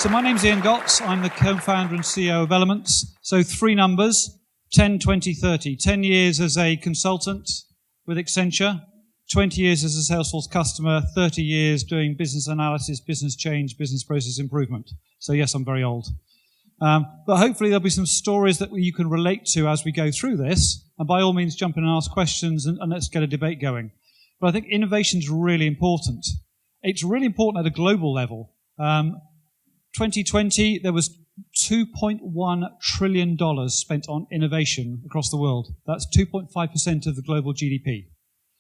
So my name's Ian Gotts. I'm the co-founder and CEO of Elements. So 3 numbers, 10, 20, 30. 10 years as a consultant with Accenture, 20 years as a Salesforce customer, 30 years doing business analysis, business change, business process improvement. So yes, I'm very old. But hopefully there'll be some stories that you can relate to as we go through this. And by all means, jump in and ask questions and let's get a debate going. But I think innovation is really important. It's really important at a global level. 2020, there was $2.1 trillion spent on innovation across the world. That's 2.5% of the global GDP.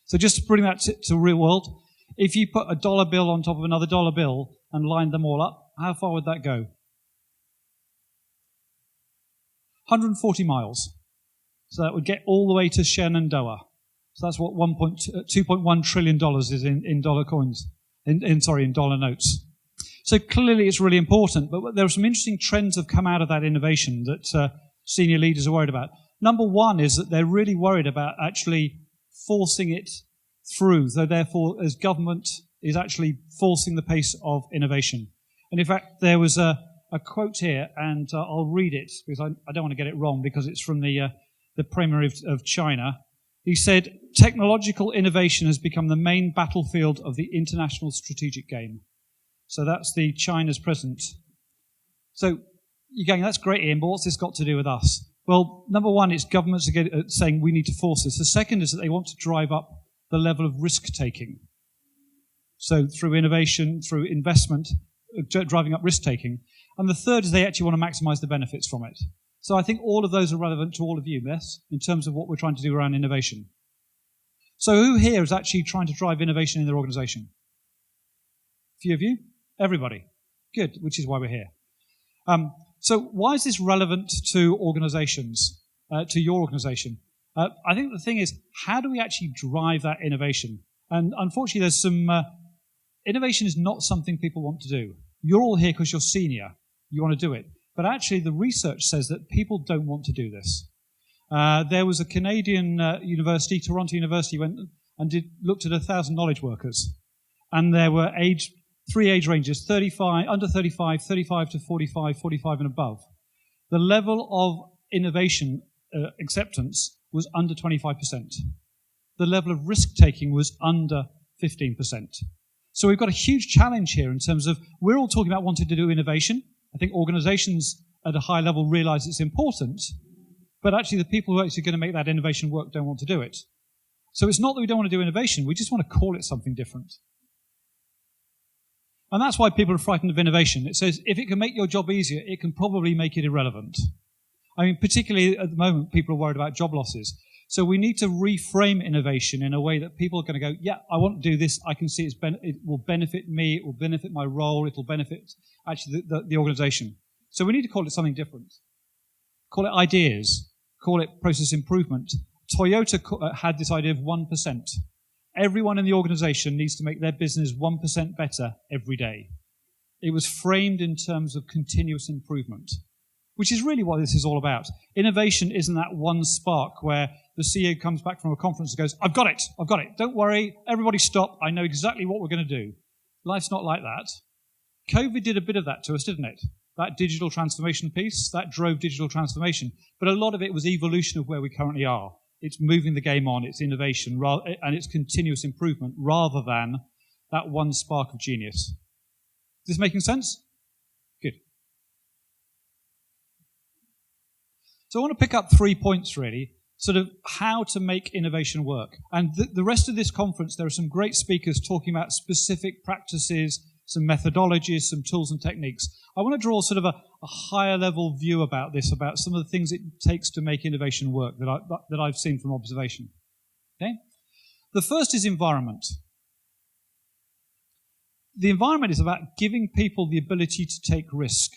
So just to bring that to real world, if you put a dollar bill on top of another dollar bill and lined them all up, how far would that go? 140 miles. So that would get all the way to Shenandoah. So that's what $2.1 trillion is in dollar coins, in dollar notes. So clearly it's really important, but there are some interesting trends that have come out of that innovation that senior leaders are worried about. Number one is that they're really worried about actually forcing it through, so therefore as government is actually forcing the pace of innovation. And in fact, there was a quote here, and I'll read it because I don't want to get it wrong because it's from the Premier of China. He said, "Technological innovation has become the main battlefield of the international strategic game." So that's the China's president. So you're going, that's great, Ian, but what's this got to do with us? Well, number one, it's governments are saying we need to force this. The second is that they want to drive up the level of risk-taking. So through innovation, through investment, driving up risk-taking. And the third is they actually want to maximize the benefits from it. So I think all of those are relevant to all of you, yes, in terms of what we're trying to do around innovation. So who here is actually trying to drive innovation in their organization? A few of you? Everybody. Good, which is why we're here. So why is this relevant to organizations, to your organization? I think the thing is, how do we actually drive that innovation? And unfortunately, there's some... innovation is not something people want to do. You're all here because you're senior. You want to do it. But actually, the research says that people don't want to do this. There was a Canadian university, Toronto University, went and looked at 1,000 knowledge workers. And there were 3 age ranges, 35, under 35, 35 to 45, 45 and above. The level of innovation acceptance was under 25%. The level of risk-taking was under 15%. So we've got a huge challenge here in terms of we're all talking about wanting to do innovation. I think organizations at a high level realize it's important, but actually the people who are actually going to make that innovation work don't want to do it. So it's not that we don't want to do innovation, we just want to call it something different. And that's why people are frightened of innovation. It says, if it can make your job easier, it can probably make it irrelevant. I mean, particularly at the moment, people are worried about job losses. So we need to reframe innovation in a way that people are going to go, yeah, I want to do this. I can see it will benefit me. It will benefit my role. It will benefit actually the organization. So we need to call it something different. Call it ideas. Call it process improvement. Toyota had this idea of 1%. Everyone in the organization needs to make their business 1% better every day. It was framed in terms of continuous improvement, which is really what this is all about. Innovation isn't that one spark where the CEO comes back from a conference and goes, I've got it. Don't worry. Everybody stop. I know exactly what we're going to do. Life's not like that. COVID did a bit of that to us, didn't it? That digital transformation piece, that drove digital transformation. But a lot of it was evolution of where we currently are. It's moving the game on, it's innovation, and it's continuous improvement rather than that one spark of genius. Is this making sense? Good. So I want to pick up 3 points, really, sort of how to make innovation work. And the rest of this conference, there are some great speakers talking about specific practices, some methodologies, some tools and techniques. I want to draw sort of a higher level view about this, about some of the things it takes to make innovation work that I've seen from observation. Okay? The first is environment. The environment is about giving people the ability to take risk.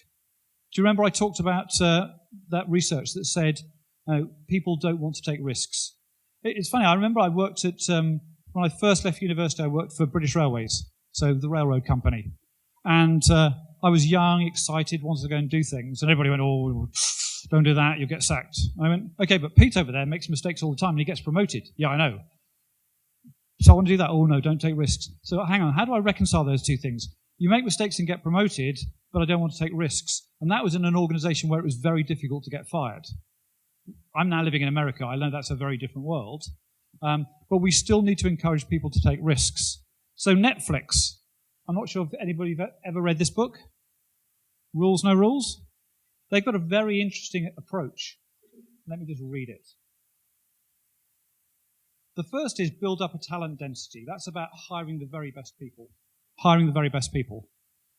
Do you remember I talked about that research that said people don't want to take risks? It's funny, I remember I worked at, when I first left university, I worked for British Railways, so the railroad company. And I was young, excited, wanted to go and do things. And everybody went, oh, don't do that, you'll get sacked. And I went, okay, but Pete over there makes mistakes all the time and he gets promoted. Yeah, I know. So I want to do that. Oh, no, don't take risks. So hang on, how do I reconcile those two things? You make mistakes and get promoted, but I don't want to take risks. And that was in an organization where it was very difficult to get fired. I'm now living in America. I know that's a very different world. But we still need to encourage people to take risks. So Netflix. I'm not sure if anybody ever read this book. Rules, No Rules. They've got a very interesting approach. Let me just read it. The first is build up a talent density. That's about hiring the very best people. Hiring the very best people.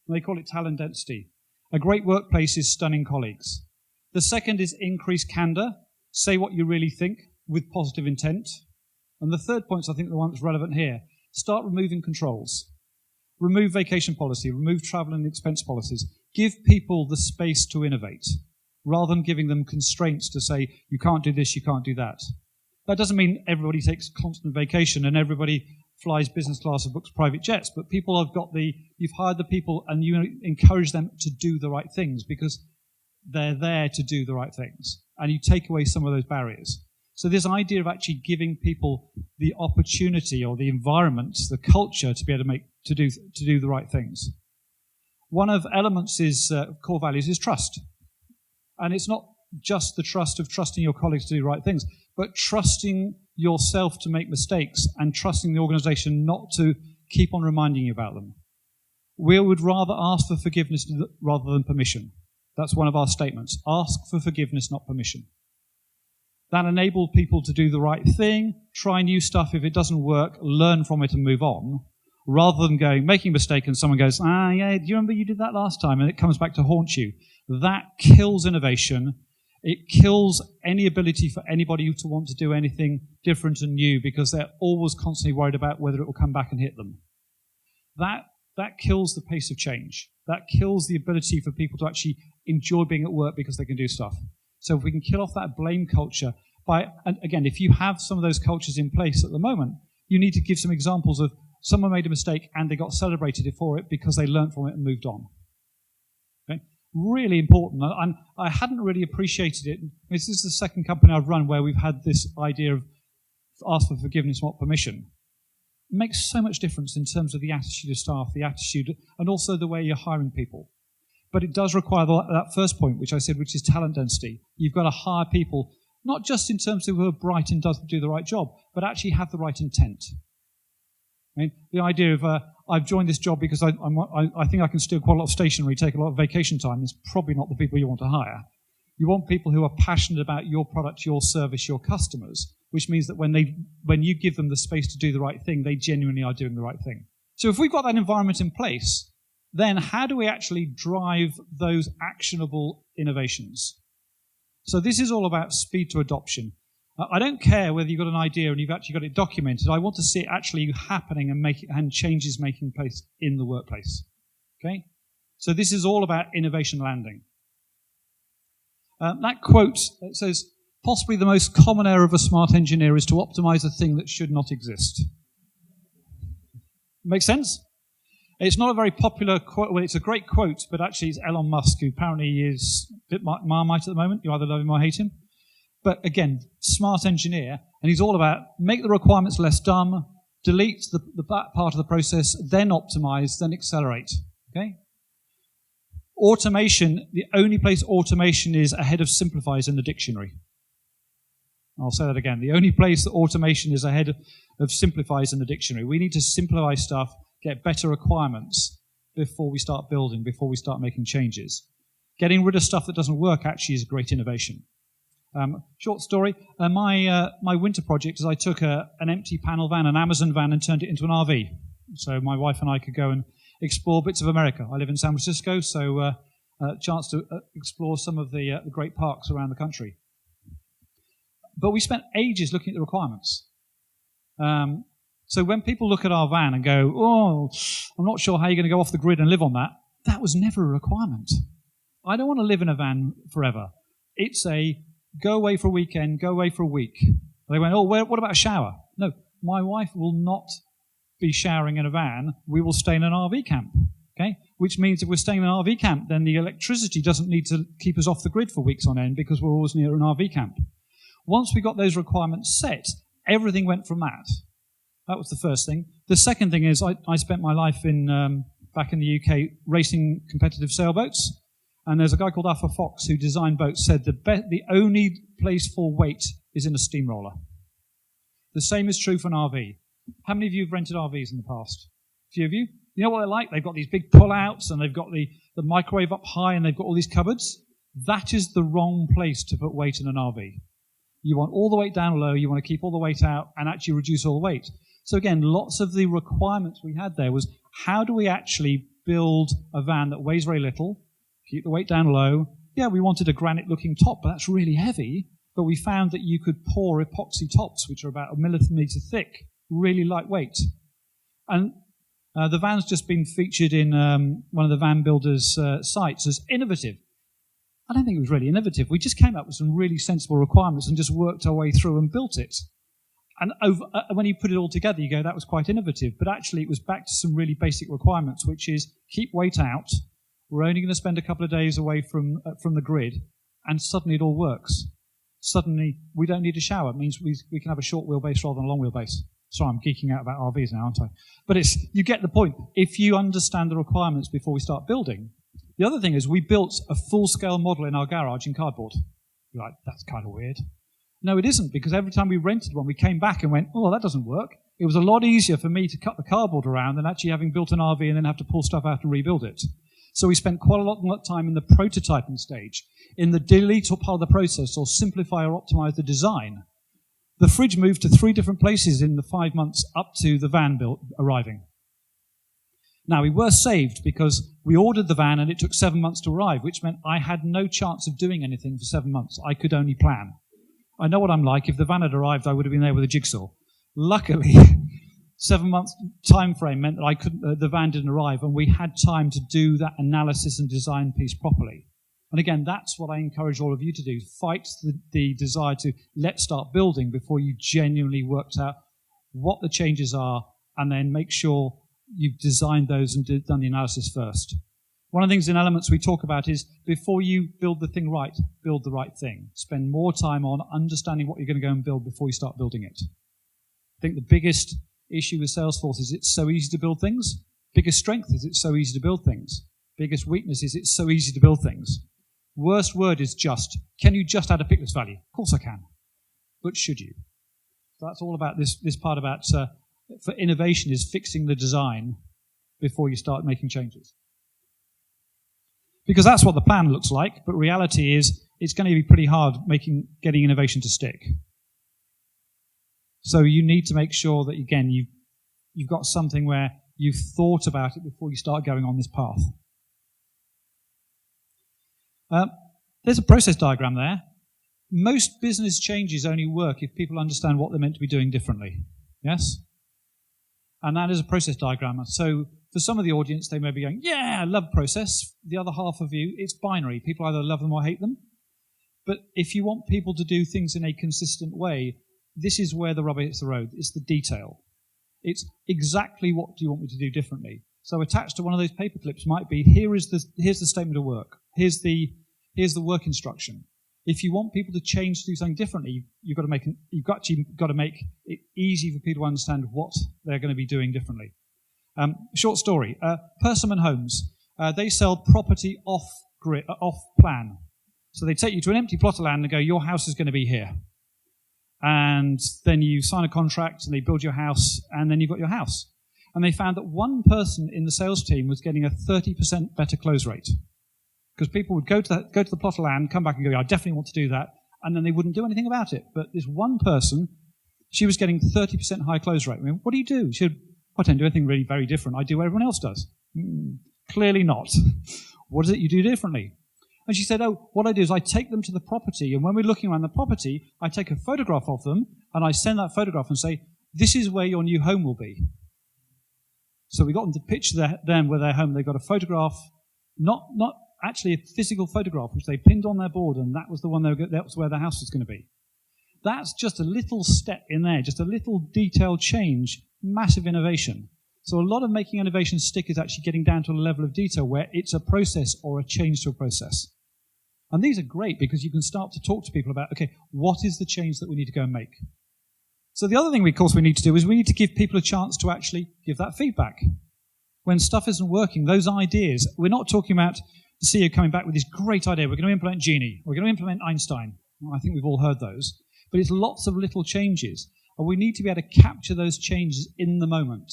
And they call it talent density. A great workplace is stunning colleagues. The second is increase candor. Say what you really think with positive intent. And the third point is, I think, the one that's relevant here. Start removing controls. Remove vacation policy. Remove travel and expense policies. Give people the space to innovate, rather than giving them constraints to say, you can't do this, you can't do that. That doesn't mean everybody takes constant vacation and everybody flies business class or books private jets, but people have got you've hired the people and you encourage them to do the right things because they're there to do the right things. And you take away some of those barriers. So this idea of actually giving people the opportunity or the environment, the culture to be able to do the right things. One of elements is core values is trust. And it's not just the trust of trusting your colleagues to do the right things, but trusting yourself to make mistakes and trusting the organization not to keep on reminding you about them. We would rather ask for forgiveness rather than permission. That's one of our statements. Ask for forgiveness, not permission. That enables people to do the right thing, try new stuff. If it doesn't work, learn from it and move on, rather than making a mistake and someone goes, yeah, do you remember you did that last time? And it comes back to haunt you. That kills innovation. It kills any ability for anybody to want to do anything different and new because they're always constantly worried about whether it will come back and hit them. That kills the pace of change. That kills the ability for people to actually enjoy being at work because they can do stuff. So if we can kill off that blame culture and again, if you have some of those cultures in place at the moment, you need to give some examples of someone made a mistake and they got celebrated for it because they learned from it and moved on. Okay? Really important. And I hadn't really appreciated it. This is the second company I've run where we've had this idea of ask for forgiveness, not permission. It makes so much difference in terms of the attitude of staff, the attitude, and also the way you're hiring people. But it does require that first point, which I said, which is talent density. You've got to hire people, not just in terms of who are bright and do the right job, but actually have the right intent. I mean, the idea of I've joined this job because I think I can steal quite a lot of stationery, take a lot of vacation time, is probably not the people you want to hire. You want people who are passionate about your product, your service, your customers, which means that when you give them the space to do the right thing, they genuinely are doing the right thing. So if we've got that environment in place, then how do we actually drive those actionable innovations? So this is all about speed to adoption. I don't care whether you've got an idea and you've actually got it documented. I want to see it actually happening and changes making place in the workplace. Okay? So this is all about innovation landing. That quote says, possibly the most common error of a smart engineer is to optimize a thing that should not exist. Make sense? It's not a very popular quote. Well, it's a great quote, but actually it's Elon Musk, who apparently is a bit Marmite at the moment. You either love him or hate him. But again, smart engineer, and he's all about make the requirements less dumb, delete the back part of the process, then optimize, then accelerate. Okay? Automation, the only place automation is ahead of simplify is in the dictionary. I'll say that again. The only place that automation is ahead of simplify is in the dictionary. We need to simplify stuff, get better requirements before we start building, before we start making changes. Getting rid of stuff that doesn't work actually is a great innovation. Short story, my winter project is I took an empty panel van, an Amazon van, and turned it into an RV. So my wife and I could go and explore bits of America. I live in San Francisco, so a chance to explore some of the great parks around the country. But we spent ages looking at the requirements. So when people look at our van and go, oh, I'm not sure how you're going to go off the grid and live on that, that was never a requirement. I don't want to live in a van forever. It's a go away for a weekend, go away for a week. They went, oh, what about a shower? No, my wife will not be showering in a van. We will stay in an RV camp, okay? Which means if we're staying in an RV camp, then the electricity doesn't need to keep us off the grid for weeks on end because we're always near an RV camp. Once we got those requirements set, everything went from that. That was the first thing. The second thing is I spent my life in back in the UK racing competitive sailboats. And there's a guy called Arthur Fox who designed boats, said the only place for weight is in a steamroller. The same is true for an RV. How many of you have rented RVs in the past? A few of you? You know what they're like? They've got these big pull-outs, and they've got the microwave up high, and they've got all these cupboards. That is the wrong place to put weight in an RV. You want all the weight down low, you want to keep all the weight out, and actually reduce all the weight. So again, lots of the requirements we had there was, how do we actually build a van that weighs very little, keep the weight down low? Yeah, we wanted a granite-looking top, but that's really heavy. But we found that you could pour epoxy tops, which are about 1 millimeter thick, really lightweight. And the van's just been featured in one of the van builders' sites as innovative. I don't think it was really innovative. We just came up with some really sensible requirements and just worked our way through and built it. And when you put it all together, you go, that was quite innovative. But actually, it was back to some really basic requirements, which is keep weight out. We're only going to spend a couple of days away from the grid, and suddenly it all works. Suddenly, we don't need a shower. It means we can have a short wheelbase rather than a long wheelbase. Sorry, I'm geeking out about RVs now, aren't I? But you get the point. If you understand the requirements before we start building. The other thing is we built a full-scale model in our garage in cardboard. You're like, that's kind of weird. No, it isn't, because every time we rented one, we came back and went, oh, that doesn't work. It was a lot easier for me to cut the cardboard around than actually having built an RV and then have to pull stuff out and rebuild it. So we spent quite a lot of time in the prototyping stage, in the delete or part of the process or simplify or optimize the design. The fridge moved to 3 different places in the 5 months up to the van arriving. Now, we were saved because we ordered the van and it took 7 months to arrive, which meant I had no chance of doing anything for 7 months. I could only plan. I know what I'm like. If the van had arrived, I would have been there with a jigsaw. Luckily, 7 months time frame meant that the van didn't arrive, and we had time to do that analysis and design piece properly. And again, that's what I encourage all of you to do. Fight the desire to let's start building before you genuinely worked out what the changes are, and then make sure you've designed those and done the analysis first. One of the things in Elements we talk about is before you build the thing right, build the right thing. Spend more time on understanding what you're going to go and build before you start building it. I think the biggest issue with Salesforce is it's so easy to build things. Biggest strength is it's so easy to build things. Biggest weakness is it's so easy to build things. Worst word is just. Can you just add a pick list value? Of course I can. But should you? So that's all about this part about for innovation is fixing the design before you start making changes. Because that's what the plan looks like, but reality is it's going to be pretty hard getting innovation to stick. So you need to make sure that, again, you've got something where you've thought about it before you start going on this path. There's a process diagram there. Most business changes only work if people understand what they're meant to be doing differently. Yes? And that is a process diagram. So for some of the audience, they may be going, yeah, I love process. The other half of you, it's binary. People either love them or hate them. But if you want people to do things in a consistent way, this is where the rubber hits the road. It's the detail. It's exactly what do you want me to do differently. So attached to one of those paper clips might be, here's the statement of work. Here's the work instruction. If you want people to change to do something differently, you've got to make it easy for people to understand what they're going to be doing differently. Short story. Persimmon Homes. They sell property off plan. So they take you to an empty plot of land and go, your house is going to be here. And then you sign a contract and they build your house, and then you've got your house. And they found that one person in the sales team was getting a 30% better close rate. Because people would go to the plot of land, come back and go, I definitely want to do that, and then they wouldn't do anything about it. But this one person, she was getting 30% higher close rate. I mean, what do you do? She said, I don't do anything really very different. I do what everyone else does. Clearly not. What is it you do differently? And she said, what I do is I take them to the property, and when we're looking around the property, I take a photograph of them, and I send that photograph and say, this is where your new home will be. So we got them to picture them with their home. They got a photograph, not actually a physical photograph, which they pinned on their board, and that was the one that was where the house was going to be. That's just a little step in there, just a little detailed change, massive innovation. So a lot of making innovation stick is actually getting down to a level of detail where it's a process or a change to a process. And these are great because you can start to talk to people about, okay, what is the change that we need to go and make? So the other thing, of course, we need to do is we need to give people a chance to actually give that feedback. When stuff isn't working, those ideas, we're not talking about the CEO coming back with this great idea. We're going to implement Genie. We're going to implement Einstein. Well, I think we've all heard those. But it's lots of little changes. And we need to be able to capture those changes in the moment.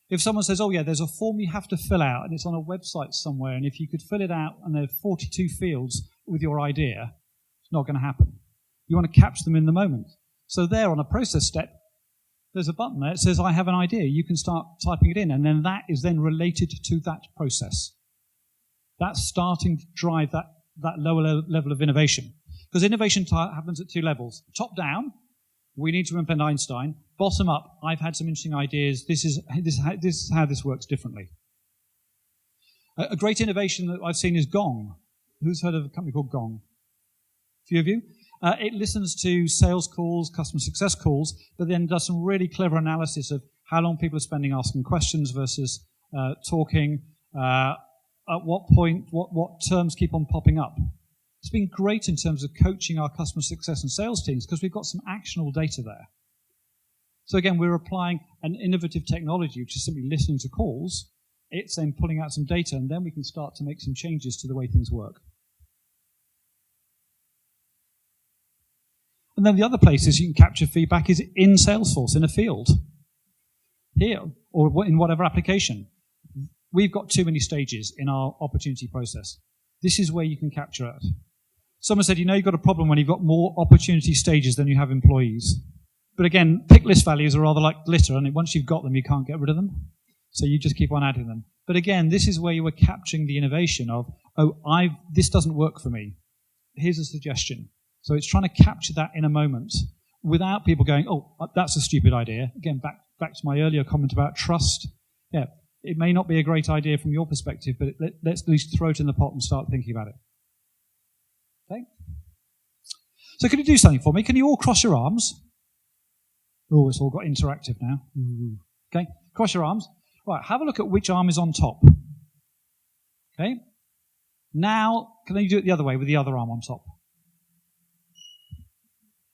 If someone says, oh yeah, there's a form you have to fill out and it's on a website somewhere, and if you could fill it out and there are 42 fields with your idea, it's not going to happen. You want to capture them in the moment. So there on a process step, there's a button there that says, I have an idea. You can start typing it in, and then that is then related to that process. That's starting to drive that lower level of innovation. Because innovation happens at two levels. Top down, we need to implement Einstein. Bottom up, I've had some interesting ideas. This is how this works differently. A great innovation that I've seen is Gong. Who's heard of a company called Gong? A few of you? It listens to sales calls, customer success calls, but then does some really clever analysis of how long people are spending asking questions versus talking, at what point, what terms keep on popping up. It's been great in terms of coaching our customer success and sales teams because we've got some actionable data there. So again, we're applying an innovative technology, which is simply listening to calls. It's then pulling out some data, and then we can start to make some changes to the way things work. And then the other places you can capture feedback is in Salesforce, in a field. Here, or in whatever application. We've got too many stages in our opportunity process. This is where you can capture it. Someone said, you've got a problem when you've got more opportunity stages than you have employees. But again, pick list values are rather like glitter, and once you've got them, you can't get rid of them. So you just keep on adding them. But again, this is where you were capturing the innovation of, this doesn't work for me. Here's a suggestion. So it's trying to capture that in a moment without people going, oh, that's a stupid idea. Again, back to my earlier comment about trust. Yeah, it may not be a great idea from your perspective, but let's at least throw it in the pot and start thinking about it. Okay? So can you do something for me? Can you all cross your arms? Oh, it's all got interactive now. Ooh. Okay, cross your arms. Right, have a look at which arm is on top. Okay? Now, can you do it the other way with the other arm on top?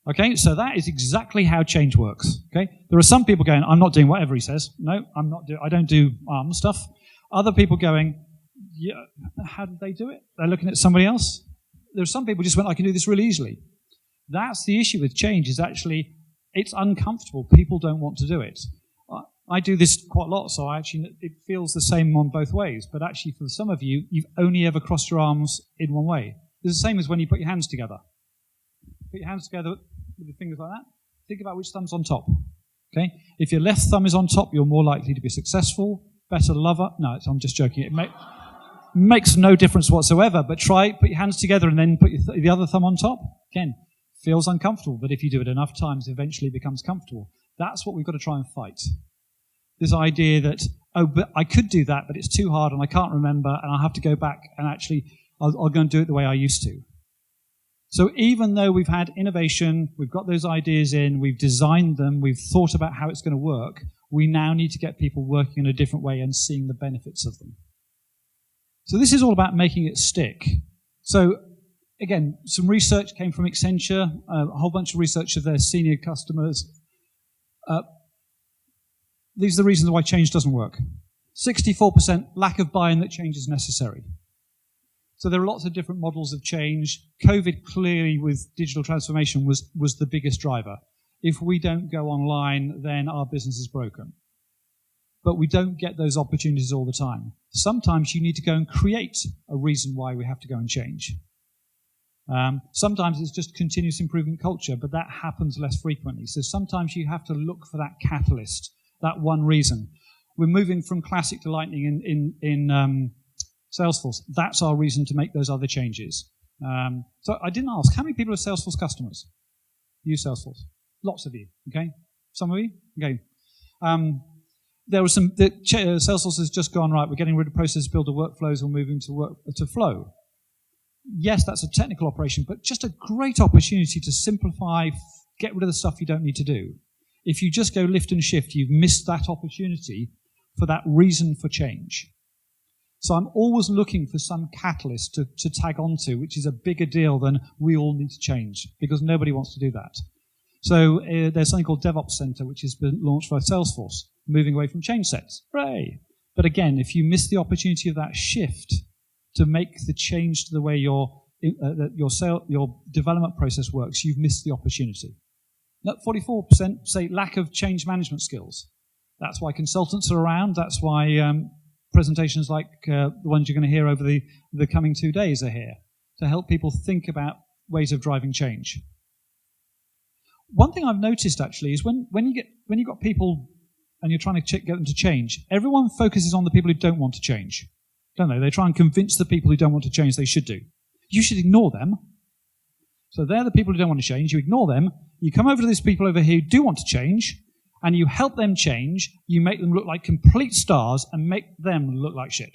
Okay, so that is exactly how change works. Okay, there are some people going, I'm not doing whatever he says. No, I don't do arm stuff. Other people going, yeah, how did they do it? They're looking at somebody else. There are some people just went, I can do this really easily. That's the issue with change, is actually it's uncomfortable. People don't want to do it. I do this quite a lot, so it feels the same on both ways. But actually, for some of you, you've only ever crossed your arms in one way. It's the same as when you put your hands together. Put your hands together with your fingers like that. Think about which thumb's on top. Okay? If your left thumb is on top, you're more likely to be successful, better lover. No, I'm just joking. It makes no difference whatsoever, but put your hands together and then put the other thumb on top. Again, feels uncomfortable, but if you do it enough times, eventually it becomes comfortable. That's what we've got to try and fight. This idea that, but I could do that, but it's too hard and I can't remember, and I'll have to go back and actually I'll go and do it the way I used to. So even though we've had innovation, we've got those ideas in, we've designed them, we've thought about how it's going to work, we now need to get people working in a different way and seeing the benefits of them. So this is all about making it stick. So again, some research came from Accenture, a whole bunch of research of their senior customers. These are the reasons why change doesn't work. 64% lack of buy-in that change is necessary. So there are lots of different models of change. COVID clearly with digital transformation was the biggest driver. If we don't go online, then our business is broken. But we don't get those opportunities all the time. Sometimes you need to go and create a reason why we have to go and change. Sometimes it's just continuous improvement culture, but that happens less frequently. So sometimes you have to look for that catalyst, that one reason. We're moving from Classic to Lightning in Salesforce. That's our reason to make those other changes. So I didn't ask, how many people are Salesforce customers? Use Salesforce? Lots of you, okay? Some of you? Okay. There was Salesforce has just gone, right, we're getting rid of process builder workflows, we're moving to flow. Yes, that's a technical operation, but just a great opportunity to simplify, get rid of the stuff you don't need to do. If you just go lift and shift, you've missed that opportunity for that reason for change. So I'm always looking for some catalyst to tag onto, which is a bigger deal than we all need to change, because nobody wants to do that. So there's something called DevOps Center, which has been launched by Salesforce, moving away from change sets. Hooray! But again, if you miss the opportunity of that shift to make the change to the way your development process works, you've missed the opportunity. Now, 44% say lack of change management skills. That's why consultants are around. That's why presentations like the ones you're going to hear over the coming 2 days are here, to help people think about ways of driving change. One thing I've noticed actually is when you've got people and you're trying to get them to change, everyone focuses on the people who don't want to change, don't they? They try and convince the people who don't want to change they should do. You should ignore them. So they're the people who don't want to change. You ignore them. You come over to these people over here who do want to change, and you help them change. You make them look like complete stars and make them look like shit.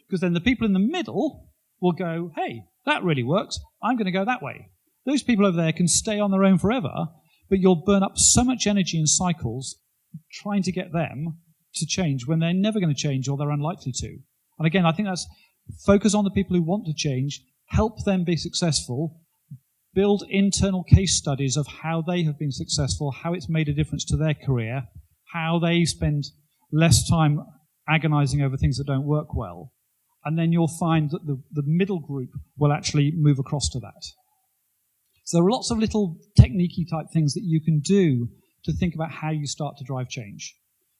Because then the people in the middle will go, hey, that really works. I'm going to go that way. Those people over there can stay on their own forever, but you'll burn up so much energy in cycles trying to get them to change when they're never going to change or they're unlikely to. And again, I think that's focus on the people who want to change, help them be successful, build internal case studies of how they have been successful, how it's made a difference to their career, how they spend less time agonizing over things that don't work well. And then you'll find that the middle group will actually move across to that. So there are lots of little technique-y type things that you can do to think about how you start to drive change.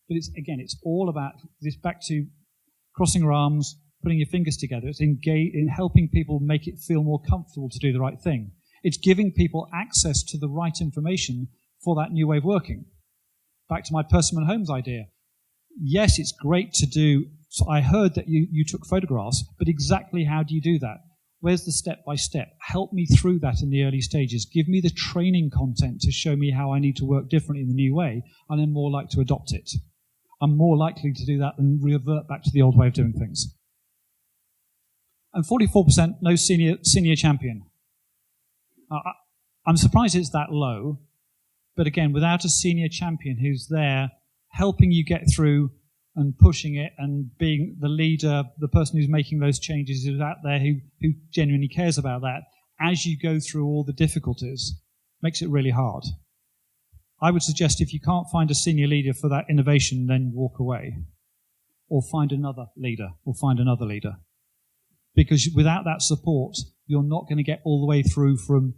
But it's all about this, back to crossing your arms, putting your fingers together. It's in helping people make it feel more comfortable to do the right thing. It's giving people access to the right information for that new way of working. Back to my Persimmon Homes idea. Yes, it's great to do. So I heard that you took photographs, but exactly how do you do that? Where's the step-by-step? Help me through that in the early stages. Give me the training content to show me how I need to work differently in the new way, and I'm more likely to adopt it. I'm more likely to do that than revert back to the old way of doing things. And 44%, no senior champion. I'm surprised it's that low, but again, without a senior champion who's there helping you get through and pushing it and being the leader, the person who's making those changes, who's out there, who genuinely cares about that, as you go through all the difficulties, makes it really hard. I would suggest if you can't find a senior leader for that innovation, then walk away. Or find another leader, Because without that support, you're not going to get all the way through from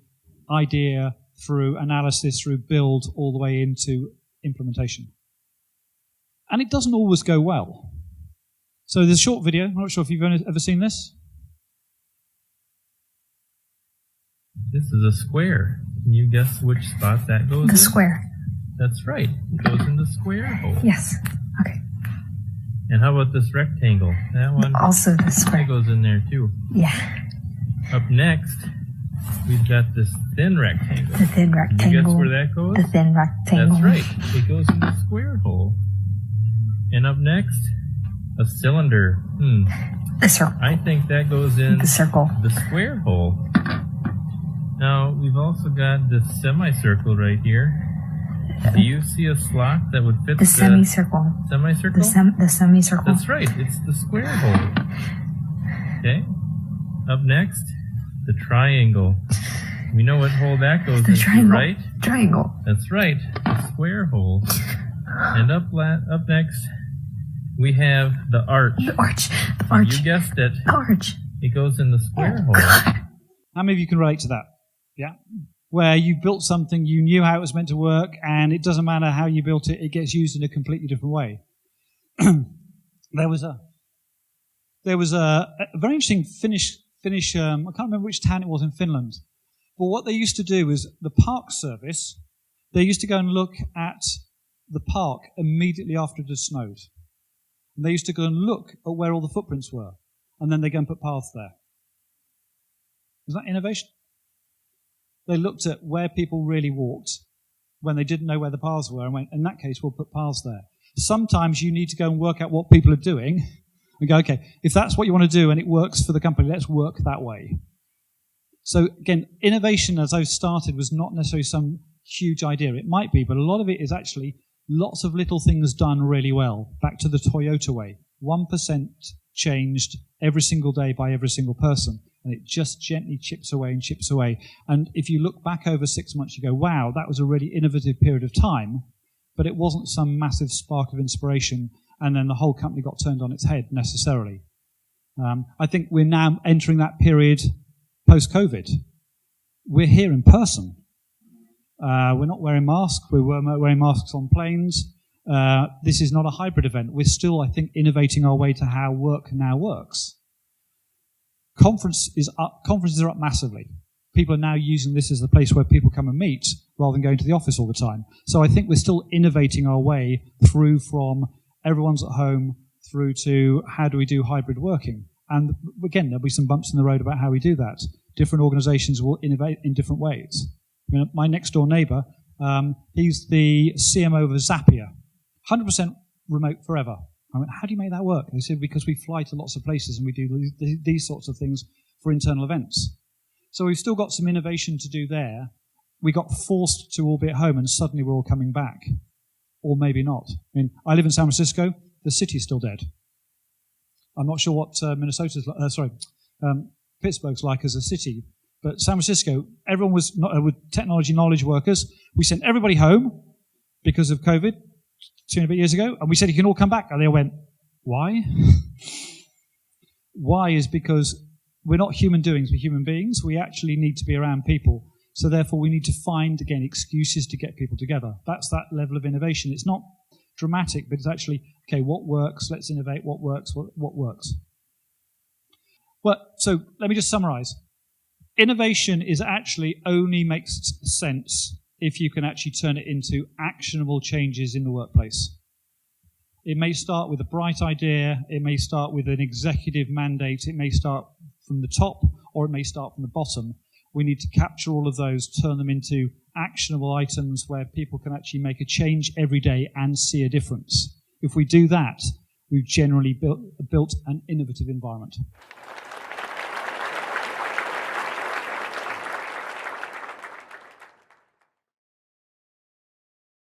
idea, through analysis, through build, all the way into implementation. And it doesn't always go well. So there's a short video. I'm not sure if you've ever seen this. This is a square. Can you guess which spot that goes in? The square. That's right. It goes in the square hole. Yes. Okay. And how about this rectangle? That one also the square. That goes in there too. Yeah. Up next, we've got this thin rectangle. The thin rectangle. Can you guess where that goes? The thin rectangle. That's right. It goes in the square hole. And up next, a cylinder. The circle. I think that goes in the circle. The square hole. Now, we've also got this semicircle right here. Do you see a slot that would fit the semicircle? Semicircle? The semicircle. That's right. It's the square hole. Okay. Up next, the triangle. We know what hole that goes into, triangle. Right? Triangle. That's right. The square hole. And up next, we have the arch. The arch. The arch. You guessed it. The arch. It goes in the square hole. How many of you can relate to that? Yeah. Where you built something, you knew how it was meant to work, and it doesn't matter how you built it, it gets used in a completely different way. There was a very interesting Finnish, I can't remember which town it was in Finland, but what they used to do is the park service, they used to go and look at the park immediately after it had snowed. And they used to go and look at where all the footprints were, and then they go and put paths there. Is that innovation? They looked at where people really walked when they didn't know where the paths were and went, in that case, we'll put paths there. Sometimes you need to go and work out what people are doing and go, okay, if that's what you want to do and it works for the company, let's work that way. So again, innovation as I started was not necessarily some huge idea. It might be, but a lot of it is actually lots of little things done really well. Back to the Toyota way. 1% changed every single day by every single person. And it just gently chips away and chips away. And if you look back over 6 months, you go, wow, that was a really innovative period of time, but it wasn't some massive spark of inspiration. and then the whole company got turned on its head necessarily. I think we're now entering that period post-COVID. We're here in person. We're not wearing masks. We're wearing masks on planes. This is not a hybrid event. We're still, I think, innovating our way to how work now works. Conferences are up massively. People are now using this as the place where people come and meet rather than going to the office all the time. So I think we're still innovating our way through from everyone's at home through to how do we do hybrid working. And again, there'll be some bumps in the road about how we do that. Different organizations will innovate in different ways. I mean, my next door neighbor, he's the CMO of Zapier. 100% remote forever. I went, how do you make that work? And he said, because we fly to lots of places and we do these sorts of things for internal events. So we've still got some innovation to do there. We got forced to all be at home and suddenly we're all coming back. Or maybe not. I mean, I live in San Francisco. The city's still dead. I'm not sure what Pittsburgh's like as a city. But San Francisco, everyone was with technology knowledge workers. We sent everybody home because of COVID 2.5 years ago. And we said, you can all come back. And they all went, why? Why is because we're not human doings, we're human beings. We actually need to be around people. So therefore, we need to find, again, excuses to get people together. That's that level of innovation. It's not dramatic, but it's actually, okay, what works? Let's innovate. What works? What works? Well, so let me just summarize. Innovation is actually only makes sense if you can actually turn it into actionable changes in the workplace. It may start with a bright idea, it may start with an executive mandate, it may start from the top, or it may start from the bottom. We need to capture all of those, turn them into actionable items where people can actually make a change every day and see a difference. If we do that, we've generally built an innovative environment.